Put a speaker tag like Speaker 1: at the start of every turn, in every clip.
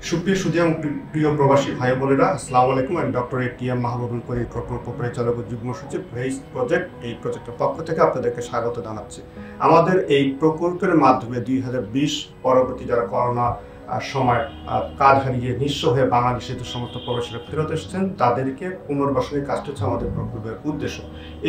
Speaker 1: সুপ্রিয় সুধী এবং প্রিয় প্রবাসী ভাই বোনেরা, আসসালামু আলাইকুম। আমি ডক্টর এটিএম মাহবুবুল করিম, প্রকল্প পরিচালক ও যুগ্ম সচিব, ভেইস প্রজেক্ট। এই প্রজেক্টের পক্ষ থেকে আপনাদেরকে স্বাগত জানাচ্ছি। আমাদের এই প্রকল্পের মাধ্যমে 2020 পরবর্তী যারা করোনা সময় কাজ হারিয়ে নিঃস্ব হয়ে বাংলাদেশে যে সমস্ত প্রবাসীরা ফেরত এসেছেন তাদেরকে পুনর্বাসনের কাজটা হচ্ছে আমাদের প্রকল্পের উদ্দেশ্য।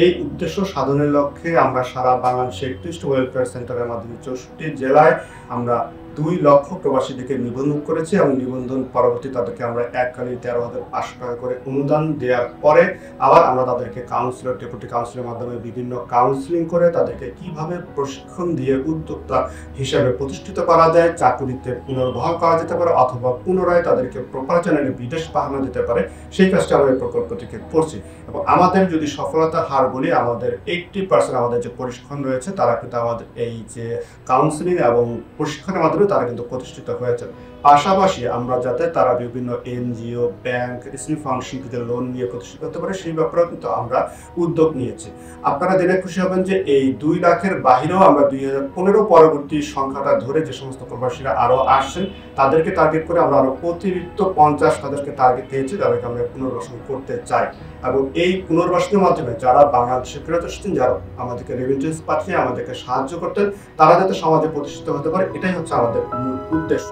Speaker 1: এই উদ্দেশ্য সাধনের লক্ষ্যে আমরা সারা বাংলাদেশে 31টি ওয়েলফেয়ার সেন্টারের মাধ্যমে 64টি জেলায় আমরা 2 লক্ষ প্রবাসীদেরকে নিবন্ধন করেছি এবং নিবন্ধন পরবর্তী তাদেরকে আমরা এককালীন 13,500 টাকা করে অনুদান দেওয়ার পরে আবার আমরা তাদেরকে কাউন্সিলর, ডেপুটি কাউন্সিলের মাধ্যমে বিভিন্ন কাউন্সিলিং করে তাদেরকে কিভাবে প্রশিক্ষণ দিয়ে উদ্যোক্তা হিসাবে প্রতিষ্ঠিত করা যায়, চাকুরিতে পুনর্বহাল করা যেতে পারে অথবা পুনরায় তাদেরকে প্রপার চ্যানেলে বিদেশ পাঠানো যেতে পারে, সেই কাজটা আমরা এই প্রকল্পটিকে করছি। এবং আমাদের যদি সফলতার হার বলি, আমাদের 80% আমাদের যে প্রশিক্ষণ রয়েছে তারা কিন্তু আমাদের এই যে কাউন্সিলিং এবং প্রশিক্ষণের মাধ্যমে তারা কিন্তু প্রতিষ্ঠিত হয়েছে। পাশাপাশি আমরা যাতে তারা বিভিন্ন এনজিও, ব্যাংক, ইসলামিক ফাউন্ডেশন থেকে লোন নিয়ে প্রতিষ্ঠিত হতে পারে সেই ব্যাপারেও কিন্তু আমরা উদ্যোগ নিয়েছি। আপনারা জেনে খুশি হবেন যে এই 2 লাখের বাহিরেও আমরা 2015 পরবর্তী সংখ্যাটা ধরে যে সমস্ত প্রবাসীরা আরও আসছেন তাদেরকে টার্গেট করে আমরা আরও অতিরিক্ত 50 তাদেরকে টার্গেট দিয়েছি, তাদেরকে আমরা পুনর্বাসন করতে চাই। এবং এই পুনর্বাসনের মাধ্যমে যারা বাংলাদেশে ফেরত এসেছেন, যারা আমাদেরকে রেমিটেন্স পাঠিয়ে আমাদেরকে সাহায্য করতেন, তারা যাতে সমাজে প্রতিষ্ঠিত হতে পারে, এটাই হচ্ছে আমাদের মূল উদ্দেশ্য।